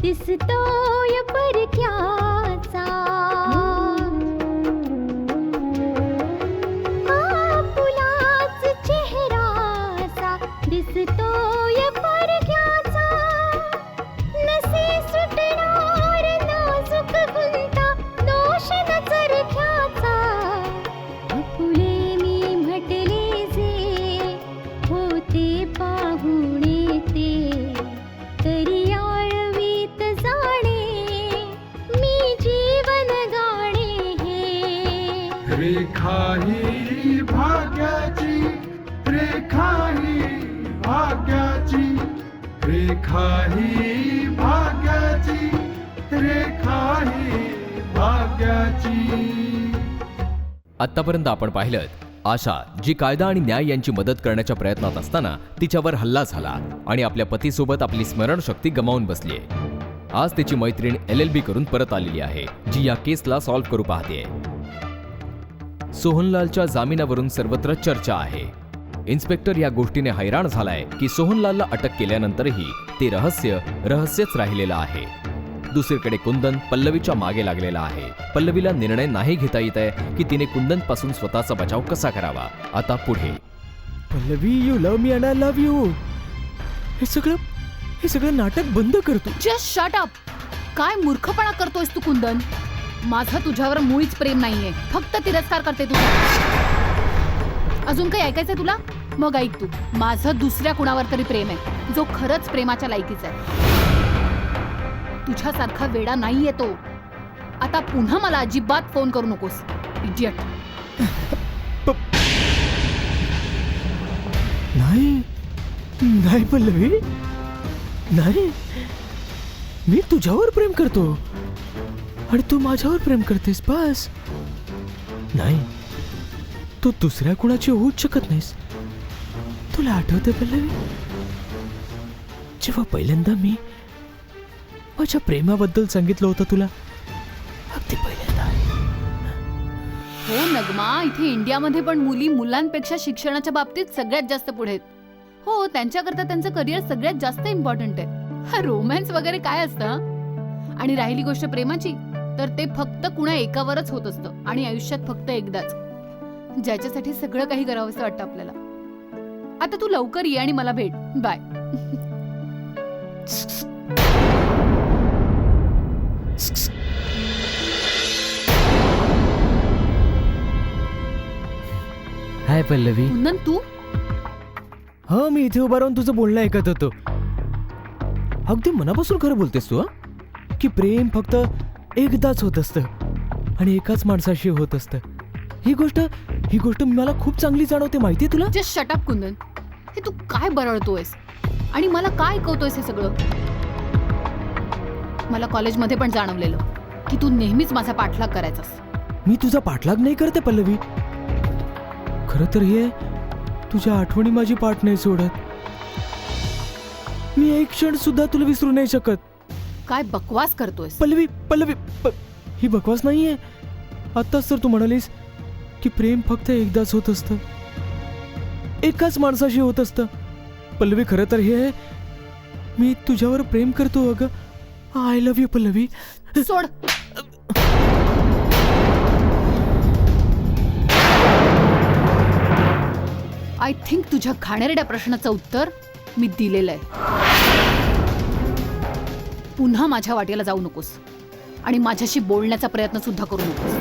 दिसतोय परक्याचा, आपुलाच चेहरासा दिसतोय परक्याचा, नसे सुटणार नाजूक गुंता दोष न चरख्याचा, फुले मी म्हटले जे होते पाहुणे ते, तरी रेखा ही भाग्याची, रेखा ही भाग्याची, रेखा ही भाग्याची, रेखा ही भाग्याची. आतापर्यंत आपण पाहिलं आशा जी कायदा आणि न्याय यांची मदत करण्याच्या प्रयत्नात असताना तिच्यावर हल्ला झाला आणि आपल्या पतीसोबत आपली स्मरणशक्ती गमावून बसलीये. आज तिची मैत्रीण LLB करून परत आलेली आहे, जी या केसला सॉल्व्ह करू पाहतेय. सोहनलालच्या जामिनावरून सर्वत्र चर्चा आहे. इन्स्पेक्टर या गोष्टीने हैराण झालाय की सोहनलालला अटक केल्यानंतरही ते रहस्यच राहिलेलं आहे. दुसरीकडे कुंदन पल्लवीच्या मागे लागलेला आहे. पल्लवीला निर्णय नाही घेता येत आहे की तिने कुंदन पासून स्वतःचा बचाव कसा करावा. आता पुढे Pallavi, you love me and I love you. हे सगळं नाटक बंद कर तू. Just shut up. काय मूर्खपणा करतोयस तू कुंदन. माझं तुझ्यावर मुळीच प्रेम नाहीये, फक्त तिरस्कार करते तू. अजून काही ऐकायचंय तुला? मग ऐक तू. माझं दुसऱ्या कुणावर तरी प्रेम आहे, जो खरंच प्रेमाच्या लायकीचा आहे. तुझ्यासारखा वेडा नाहीये तो. आता पुन्हा मला अजिबात फोन करू नकोस, इडियट. नाही पल्लवी, नाही. मी तुझ्यावर प्रेम करतो आणि तू माझ्यावर प्रेम करतेस, बस. नाही, तू दुसऱ्या कुणाची होऊच शकत नाहीस. तुला आठवते पल्लवी, जेव्हा पहिल्यांदा मी माझ्या प्रेमाबद्दल सांगितलं होतं तुला, अगदी पहिल्यांदा. हो नगमा, इथे इंडियामध्ये पण मुली मुलांपेक्षा शिक्षणाच्या बाबतीत सगळ्यात जास्त पुढे आहेत. हो, त्यांच्याकरता त्यांचं करिअर सगळ्यात जास्त इम्पॉर्टंट आहे. रोमॅन्स वगैरे काय असतं. आणि राहिली गोष्ट प्रेमाची, तर ते फक्त कुणा एकावरच होत असतं आणि आयुष्यात फक्त एकदाच, ज्याच्यासाठी सगळं काही करावंसं वाटतं आपल्याला. आता तू लवकर ये आणि मला भेट. बाय. हाय पल्लवी. कुंदन, तू? हा, मी इथे उभा राहून तुझं बोलणं ऐकत होतो. अगदी मनापासून खरं बोलतेस तू, की प्रेम फक्त एकदाच होत असतं आणि एकाच माणसाशी होत असतं. ही गोष्ट मला खूप चांगली जाणवते, माहितीये तुला. जस्ट शट अप कुंदन. हे तू काय बरळतोयस आणि मला काय ऐकवतोयस हे सगळं. मला कॉलेजमध्ये पण जाणवलेलं की तू नेहमीच माझा पाठलाग करायचास. मी तुझा पाठलाग नाही करते पल्लवी. खरं तर हे तुझ्या आठवणी माझी पाठ नाही सोडत. मी एक क्षण सुद्धा तुला विसरू नाही शकत. काय बकवास करतोयस पल्लवी. ही बकवास नाहीये. आत्ताच तर तू म्हणालीस की प्रेम फक्त एकदाच होत असतं, एकाच माणसाशी होत असतं. पल्लवी, खरं तर हे मी तुझ्यावर प्रेम करतो. अगं, आय लव्ह यू पल्लवी. सोड. आय थिंक तुझ्या घाणेरड्या प्रश्नाचं उत्तर मी दिलेलं आहे. पुन्हा माझ्या वाटेला जाऊ नकोस. आणि माझ्याशी बोलण्याचा प्रयत्न सुद्धा करू नकोस.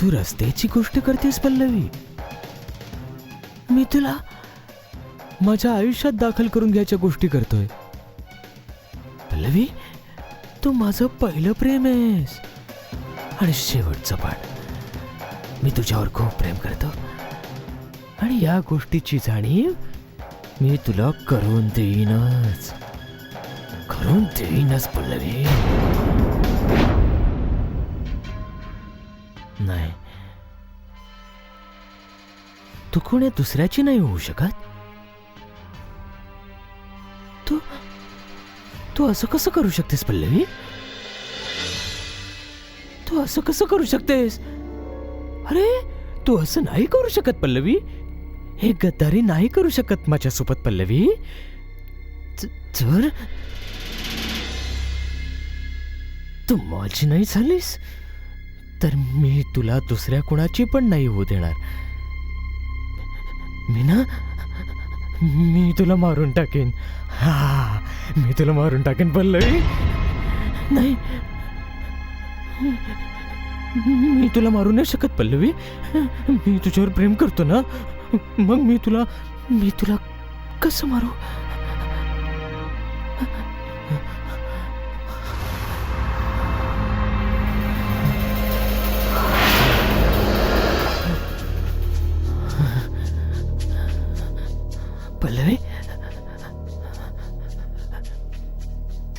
तू रस्त्याची गोष्ट करतेस पल्लवी. मी तुला माझ्या आयुष्यात दाखल करून घ्यायच्या गोष्टी करतोय. पल्लवी, तू माझं पहिलं प्रेम आहेस आणि शेवटचं पण. मी तुझ्यावर खूप प्रेम करतो आणि या गोष्टीची जाणीव मी तुला करून देईनच पल्लवी. नाही, तू कोणी दुसऱ्याची नाही होऊ शकत. तू असं कसं करू शकतेस पल्लवी? तू असं कसं करू शकतेस? अरे, तू असं नाही करू शकत पल्लवी. हे गद्दारी नाही करू शकत माझ्यासोबत पल्लवी. जर तू माझी नाही झालीस तर मी तुला दुसऱ्या कोणाची पण नाही होऊ देणार. मी तुला मारून टाकेन. मी तुला मारून टाकेन पल्लवी. नाही, मी तुला मारू नाही शकत पल्लवी. मी तुझ्यावर प्रेम करतो ना, मग मी तुला कसं मारू? पल्लवी,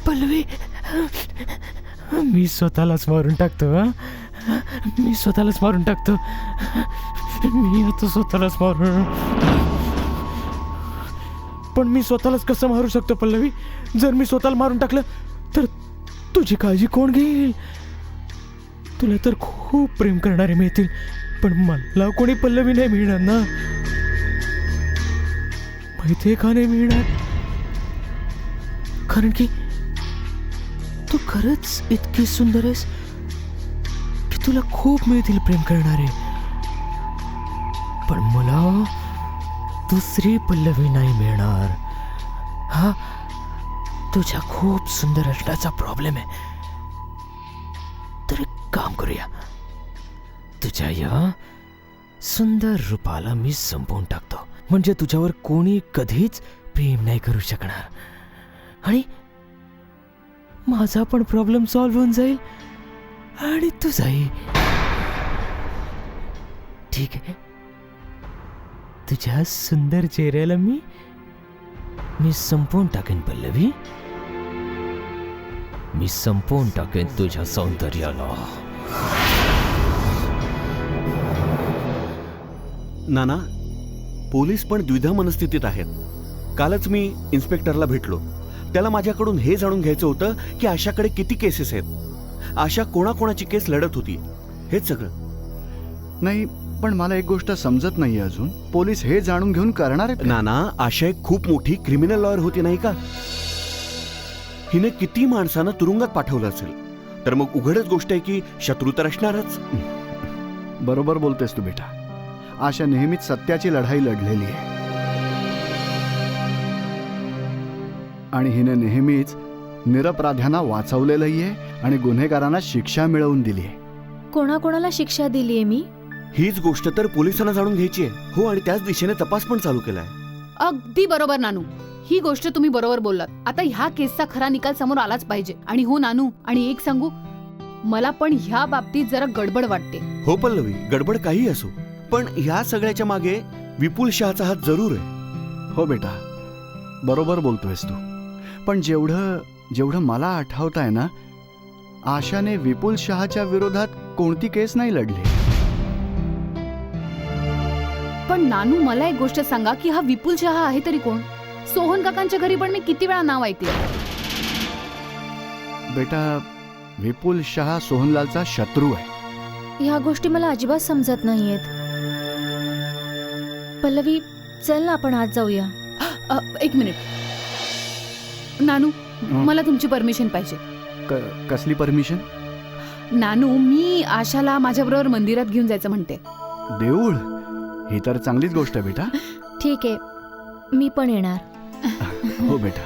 पल्लवी, मी स्वतःलाच मारून टाकतो. मी स्वतःलाच मारून टाकतो. मी आता स्वतःलाच मारून. पण मी स्वतःलाच कसं मारू शकतो पल्लवी? जर मी स्वतःला मारून टाकलं तर तुझी काळजी कोण घेईल? तुला तर खूप प्रेम करणारे मिळतील, पण मला कोणी पल्लवी नाही मिळणार ना. माहितीये का नाही मिळणार? कारण की तू खरंच इतकी सुंदर आहेस की तुला खूप मिळतील प्रेम करणारे. पण मला दुसरी पल्लवी नाही मिळणार. हा तुझ्या खूप सुंदर असण्याचा प्रॉब्लेम आहे. तर एक काम करूया, तुझ्या या सुंदर रूपाला मी संपवून टाकतो. म्हणजे तुझ्यावर कोणी कधीच प्रेम नाही करू शकणार आणि माझा पण प्रॉब्लेम सॉल्व्ह होऊन जाईल आणि तुझाही. ठीक आहे, तुझ्या सुंदर चेहऱ्याला मी संपवून टाकेन पल्लवी. मी संपवून टाकेन तुझ्या सौंदर्याला. नाना, पोलीस पण द्विधा मनस्थितीत आहेत. कालच मी इन्स्पेक्टरला भेटलो. त्याला माझ्याकडून हे जाणून घ्यायचं होतं की आशाकडे किती केसेस आहेत, आशा कोणाकोणाची केस लढत होती, हेच सगळं. नाही, पण मला एक गोष्ट समजत नाहीये अजून. पोलीस हे जाणून घेऊन करणार आहेत का? नाना, आशा एक खूप मोठी क्रिमिनल लॉयर होती नाही का? हिने किती माणसांना तुरुंगात पाठवलं असेल, तर मग उघडच गोष्ट आहे की शत्रू तर असणारच. बरोबर बोलतेस तू बेटा. आशा नेहमीच सत्याची लढाई लढलेली आहे आणि हिने नेहमीच निरपराध्यांना वाचवलेलंही आहे आणि गुन्हेगारांना शिक्षा मिळवून दिली आहे. कोणाकोणाला शिक्षा दिलीये मी? हीच गोष्ट तर पोलिसांना जाणून घ्यायची आहे. हो, आणि त्याच दिशेने तपास पण चालू केलाय. अगदी बरोबर नानू, ही गोष्ट तुम्ही बरोबर बोललात. आता ह्या केसचा खरा निकाल समोर आलाच पाहिजे. आणि हो नानू, आणि एक सांगू, मला पण ह्या बाबतीत जरा गडबड वाटते. हो पल्लवी, गडबड काही असो, पण ह्या सगळ्याच्या मागे विपुल शहाचा हात जरूर आहे. हो बेटा, बरोबर बोलतोयस तू. पण जेवढं मला आठवत आहे ना, आशाने विपुल शहाच्या विरोधात कोणती केस नाही लढली. पण नानू, मला एक गोष्ट सांगा की हा विपुल शहा आहे तरी कोण? सोहन काकांच्या घरी पण मी किती वेळा नाव ऐकलं. बेटा, विपुल शहा सोहनलालचा शत्रू आहे. ह्या गोष्टी मला अजिबात समजत नाहीयेत. पल्लवी, चल ना आपण आज जाऊया. एक मिनिट नानू, मला तुमची परमिशन पाहिजे. कसली परमिशन? नानू, मी आशाला माझ्याबरोबर मंदिरात घेऊन जायचं म्हणते. देऊळ? ही तर चांगलीच गोष्ट आहे बेटा. ठीक आहे, मी पण येणार. हो बेटा,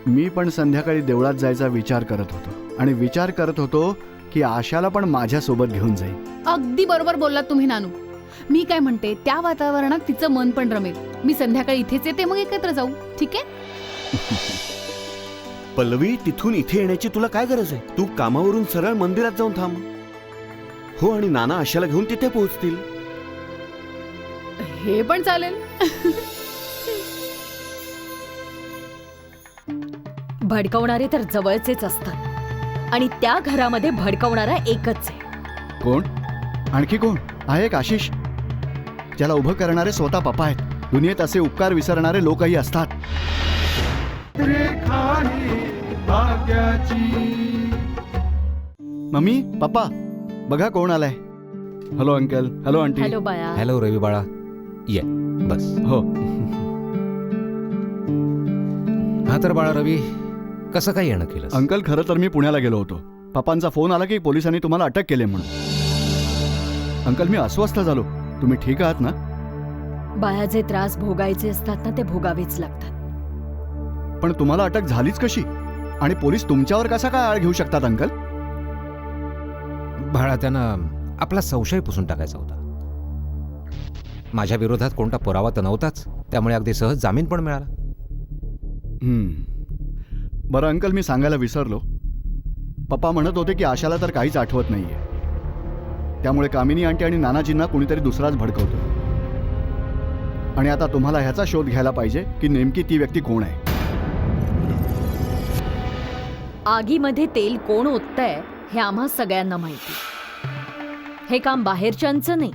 मी पण संध्याकाळी देवळात जायचा विचार करत होतो आणि विचार करत होतो की आशाला पण माझ्यासोबत घेऊन जाईन. अगदी बरोबर बोललात तुम्ही नानू. मी काय म्हणते, त्या वातावरणात तिचं मन पण रमेल. मी संध्याकाळी इथेच येते, मग एकत्र जाऊ. ठीक आहे? पल्लवी, तिथून इथे येण्याची तुला काय गरज आहे? तू कामावरून सरळ मंदिरात जाऊन थांब. हो, आणि नाना आशाला घेऊन तिथे पोहोचतील. हे पण चालेल. भडकवणारे तर जवळचेच असतात आणि त्या घरामध्ये भडकवणारा एकच आहे. कोण? आणखी कोण आहे? एक आशिष, ज्याला उभं करणारे स्वतः पप्पा आहेत. दुनियेत असे उपकार विसरणारे लोकही असतात. रेखा ही भाग्याची. मम्मी, पप्पा, बघा कोण आलाय. Hello uncle. Hello aunty. Hello बाया. हॅलो रवी बाळा, ये बस. हो. हा तर बाळा रवी, कसं काय येणं केलं? अंकल, खरं तर मी पुण्याला गेलो होतो. पप्पांचा फोन आला की पोलिसांनी तुम्हाला अटक केली म्हणून. अंकल, मी अस्वस्थ झालो. तुम्ही ठीक आहात ना? बाया जे त्रास भोगायचे असतात ना, ते भोगावेच लागतात. पण तुम्हाला अटक झालीच कशी? आणि पोलीस तुमच्यावर कसा काय आळ घेऊ शकतात अंकल? बाळा, त्यानं आपला संशय पुसून टाकायचा होता. माझ्या विरोधात कोणता पुरावा तर नव्हताच, त्यामुळे अगदी सहज जामीन पण मिळाला. बरं अंकल, मी सांगायला विसरलो. पप्पा म्हणत होते की आशाला तर काहीच आठवत नाहीये. त्यामुळे कामिनी आंटी आणि नानाजींना कुणीतरी दुसराच भडकवतो. आणि आता तुम्हाला ह्याचा शोध घ्यायला पाहिजे की नेमकी ती व्यक्ती कोण आहे. आगीमध्ये तेल कोण ओततंय हे आम्हा सगळ्यांना माहिती. हे काम बाहेरच्यांचं नाही.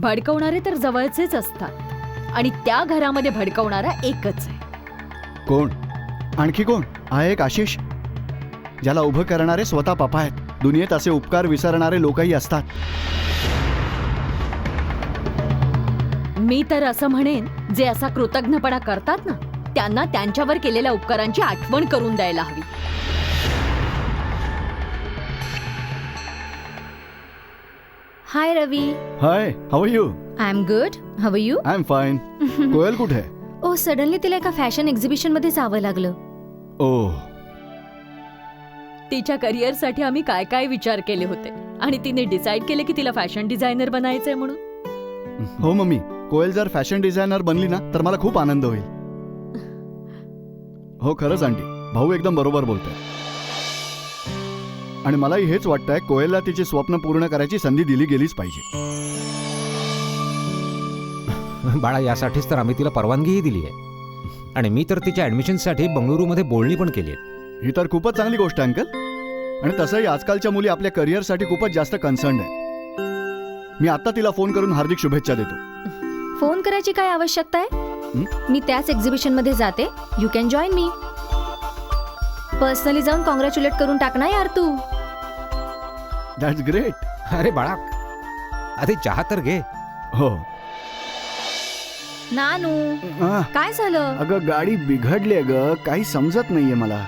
भडकवणारे तर जवळचेच असतात आणि त्या घरामध्ये भडकवणारा एकच आहे. कोण? आणखी कोण आहे? एक आशिष, ज्याला उभं करणारे स्वतः पप्पा आहेत. दुनियेत असे उपकार विसरणारे लोकही असतात. मी तर असं म्हणेन, जे असा कृतज्ञपणा करतात ना, त्यांना त्यांच्यावर केलेल्या उपकारांची आठवण करून द्यायला हवी. Hi Ravi. Hi, how are you? I am good. How are you? I am fine. Koyal कुठे आहे? ओ, सडनली तिला एका फॅशन एक्झिबिशन मध्ये जावं लागलं. ओह, तिच्या करिअरसाठी आम्ही काय काय विचार केले होते आणि तिने डिसाईड केले की तिला फॅशन डिझायनर बनायचंय म्हणून. हो मम्मी, कोयल जर फॅशन डिझायनर बनली ना तर मला खूप आनंद होईल. हो खरंच आंटी, भाऊ एकदम बरोबर बोलतोय. आणि मलाही हेच वाटतंय, कोयलला तिची स्वप्न पूर्ण करायची संधी दिली गेलीच पाहिजे. बाळा, यासाठीच तर आम्ही तिला परवानगीही दिली आहे. आणि मी तर तिच्या ऍडमिशनसाठी बंगळुरूमध्ये बोलणी पण केली आहे. ही तर खूपच चांगली गोष्ट आहे अंकल. आणि तसंही आजकालच्या मुली आपल्या करिअरसाठी खूपच जास्त कन्सर्न आहेत. मी आता तिला फोन करून हार्दिक शुभेच्छा देतो. फोन करायची काय आवश्यकता आहे? मी त्याच एक्झिबिशन मध्ये जाते. You can join me. Personally जाऊन कॉंग्रॅच्युलेट करून टाक ना यार तू. That's great. अरे बाळा, आधी चहा तर घे. हो. नानू, आ, काय झालं? अगं गाडी बिघडली आहे ग, काही समजत नाहीये मला.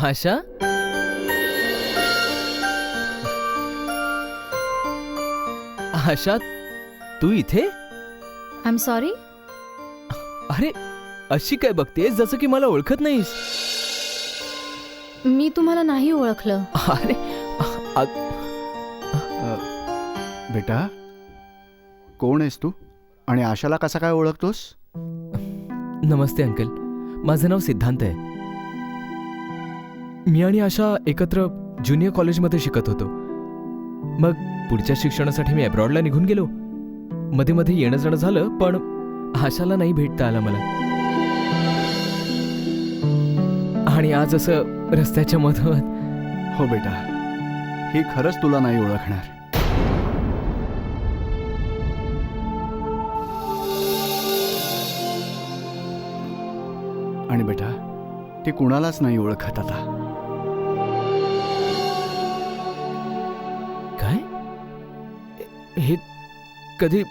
आशा, आशा, तू इथे? I am sorry. अरे, अशी काय बघतेस जसं की मला ओळखत नाहीस? मी तुम्हाला नाही ओळखलं. अरे, बेटा, कोण आहेस तू आणि आशाला कसा काय ओळखतोस? नमस्ते अंकल, माझं नाव सिद्धांत आहे. मी आणि आशा एकत्र ज्युनियर कॉलेजमध्ये शिकत होतो. मग पुढच्या शिक्षणासाठी मी अब्रॉडला निघून गेलो. मध्ये मध्ये येणं जाणं झालं, पण आशाला नाही भेटता आला मला. आणि आज असं रस्त्याच्या मधोमध. हो बेटा, ही खरंच तुला नाही ओळखणार. आणि बेटा, ती कुणालाच नाही ओळखत आता. काय हे कधी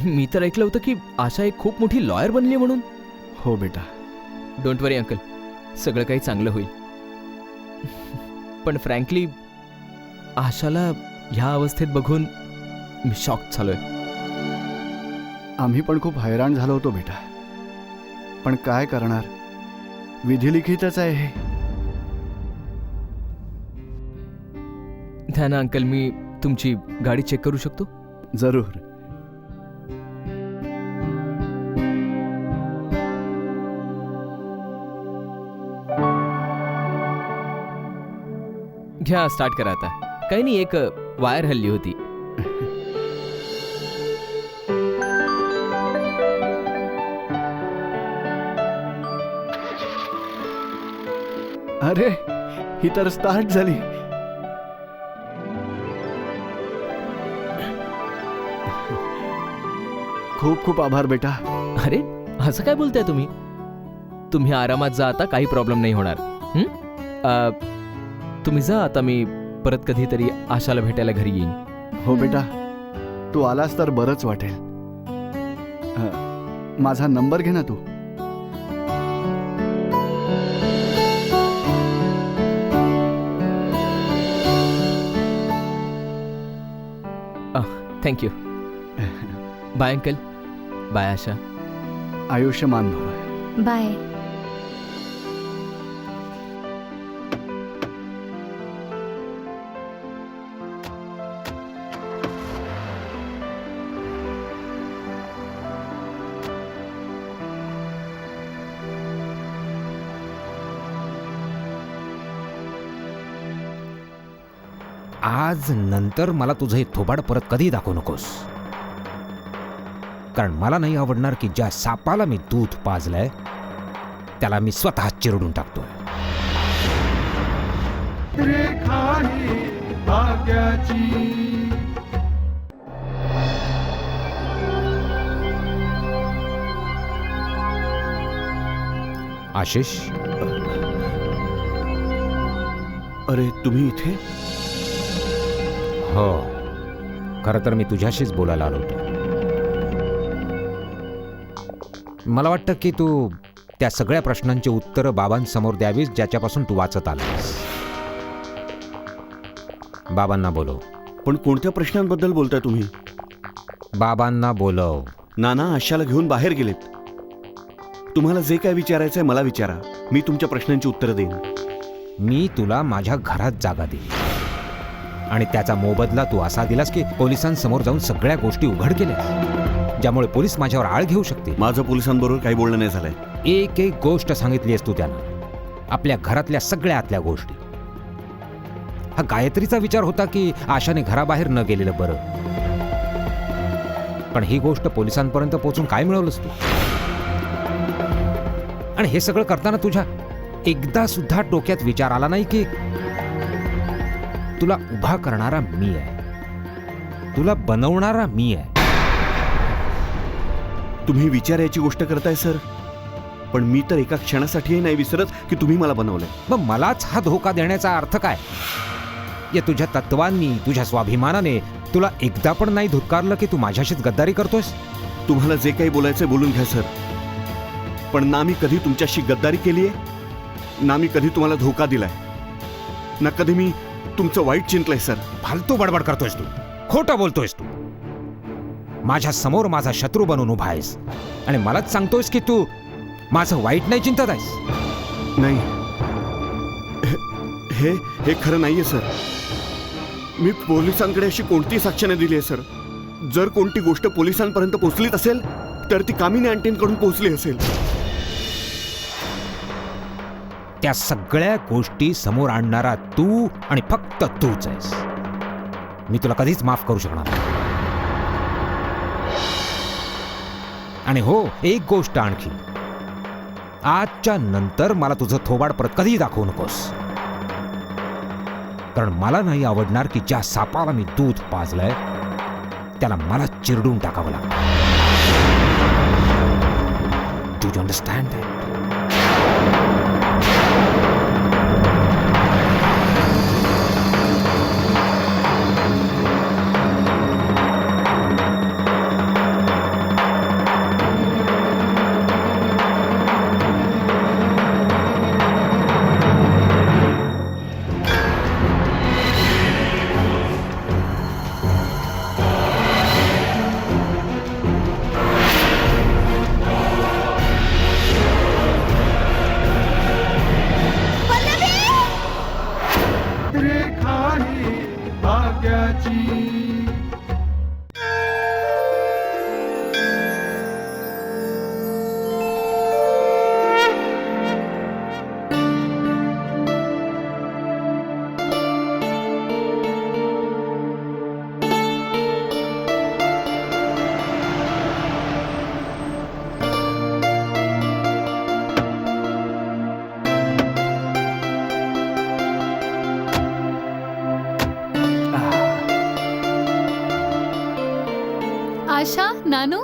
मी तर ऐकलं होतं की आशा एक खूप मोठी लॉयर बनली म्हणून. हो बेटा. डोंट वरी अंकल, सगळं काही चांगलं होईल. पण फ्रँकली आशाला ह्या अवस्थेत बघून मी शॉक झालोय. आम्ही पण खूप हैराण झालो होतो बेटा, पण काय करणार, विधिलिखितच आहे हे. ध्याना अंकल, मी तुमची गाडी चेक करू शकतो? जरूर. घ्या, स्टार्ट करा आता. काही नाही, एक वायर हल्ली होती. अरे, ही तर स्टार्ट झाली. खूप खूप आभार बेटा. अरे, असं काय बोलताय तुम्ही? तुम्ही आरामात जा, आता काही प्रॉब्लेम नाही होणार. तुम्ही जा आता, मी परत कधीतरी आशाला भेटायला घरी येईन. हो बेटा, तू आलास तर बरंच वाटेल. माझा नंबर घे ना तू. Thank you. Bye uncle. Bye Asha. आयुष्यमान भव. बाय. आज नंतर मला तुझं हे थोबाड परत कधी दाखवू नकोस, कारण मला नाही आवडणार की ज्या सापाला मी दूध पाजलंय त्याला मी स्वतः चिरडून टाकतोय. रेखा ही भाग्याची. आशिष, अरे तुम्ही इथे? हो, खरं तर मी तुझ्याशीच बोलायला आलो होतो. मला वाटतं की तू त्या सगळ्या प्रश्नांची उत्तरं बाबांसमोर द्यावीस ज्याच्यापासून तू वाचत आलास. बाबांना बोलव. पण कोणत्या प्रश्नांबद्दल बोलताय तुम्ही? बाबांना बोलव. नाना आशाला घेऊन बाहेर गेलेत. तुम्हाला जे काय विचारायचंय मला विचारा, मी तुमच्या प्रश्नांची उत्तरं देईन. मी तुला माझ्या घरात जागा देईन आणि त्याचा मोबदला तू असा दिलास की पोलिसांसमोर जाऊन सगळ्या गोष्टी उघड केल्या, ज्यामुळे पोलीस माझ्यावर आळ घेऊ शकतील. माझं पोलिसांबरोबर काही बोलणं नाही झालंय. एक एक गोष्ट सांगितली आहेस तू त्यांना, आपल्या घरातल्या सगळ्यातल्या गोष्टी. हा गायत्रीचा विचार होता की आशाने घराबाहेर न गेलेलं बरं, पण ही गोष्ट पोलिसांपर्यंत पोहोचून काय मिळवलंस तू? आणि हे सगळं करताना तुझ्या एकदा सुद्धा डोक्यात विचार आला नाही की तुला उभा करणारा मी आहे, तुला बनवणारा मी आहे. तुम्ही विचारायची गोष्ट करताय सर, पण मी तर एका क्षणासाठीही नाही विसरत की तुम्ही मला बनवलंय. मग मलाच हा धोका देण्याचा अर्थ काय? या तुझ्या तत्वांनी, तुझ्या स्वाभिमानाने तुला एकदा पण नाही धुतकारलं की तू माझ्याशीच गद्दारी करतोयस? तुम्हाला जे काही बोलायचंय बोलून घ्या सर, पण ना मी कधी तुमच्याशी गद्दारी केलीये, ना मी कधी तुम्हाला धोका दिलाय, ना कधी मी तुमचं वाईट चिंतलंय सर. फालतू बडबड करतोयस तू, खोटं बोलतोयस तू. माझ्या समोर माझा शत्रू बनून उभा आहेस आणि मलाच सांगतोयस की तू माझं वाईट नाही चिंतत आहेस. नाही, हे हे खरं नाहीये सर. मी पोलिसांकडे अशी कोणती साक्ष नाही दिली आहे सर. जर कोणती गोष्ट पोलिसांपर्यंत पोहोचलीच असेल तर ती कामिनी आंटींकडून पोहोचली असेल. त्या सगळ्या गोष्टी समोर आणणारा तू आणि फक्त तूच आहेस. मी तुला कधीच माफ करू शकणार नाही. आणि हो, एक गोष्ट आणखी, आजच्या नंतर मला तुझं थोबाड परत कधी दाखवू नकोस, कारण मला नाही आवडणार की ज्या सापाला मी दूध पाजलंय त्याला मला चिरडून टाकावं लागतं. Do you understand? Nanu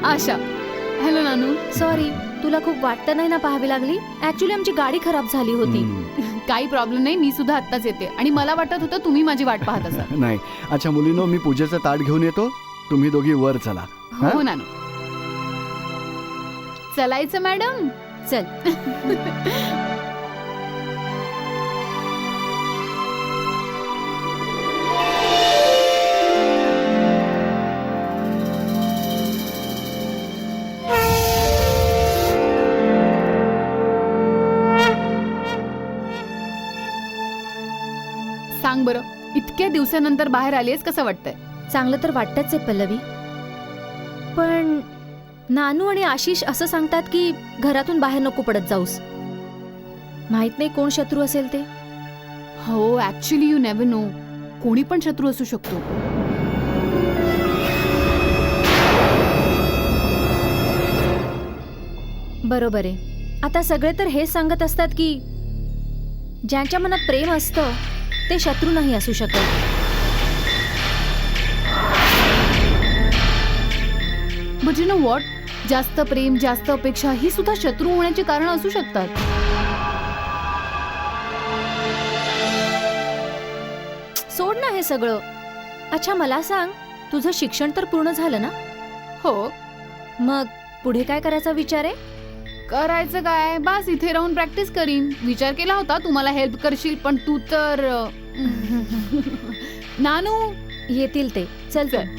Asha. Hello Nanu. Sorry, तुला खूप वाटतं नाही ना पाहावी लागली? ऍक्च्युली आमची गाडी खराब झाली होती. काही प्रॉब्लेम नाही, मी सुद्धा आत्ताच येते. आणि मला वाटत होतं तुम्ही माझी वाट पाहत असाल. नाही. अच्छा मुलीनो, मी पूजेचं ताट घेऊन येतो, तुम्ही दोघी वर चला. हा? हो नानू. चलायचं मॅडम. चल. सांग बरं, इतक्या दिवसानंतर बाहेर आलीयस, कसं वाटतंय? चांगलं तर वाटतंच आहे पल्लवी, पण नानू आणि आशिष असं सांगतात की घरातून बाहेर नको पडत जाऊस. माहित नाही कोण शत्रू असेल ते. हो, ऍक्च्युली यू नेव्हर नो. कोणी पण शत्रू असू शकतो. बरोबर आहे. आता सगळे तर हेच सांगत असतात की ज्यांच्या मनात प्रेम असतं ते शत्रू नाही असू शकत. बट यू नो व्हॉट, जास्त प्रेम, जास्त अपेक्षा ही सुद्धा शत्रू होण्याची कारण असू शकतात. सोड ना हे सगळं. अच्छा मला सांग, तुझं शिक्षण तर पूर्ण झालं ना? हो. मग पुढे काय करायचा विचार आहे? करायचं काय, बस इथे राहून प्रॅक्टिस करीन. विचार केला होता तुम्हाला हेल्प करशील, पण तू तर नानू. येतील ते. चल चल.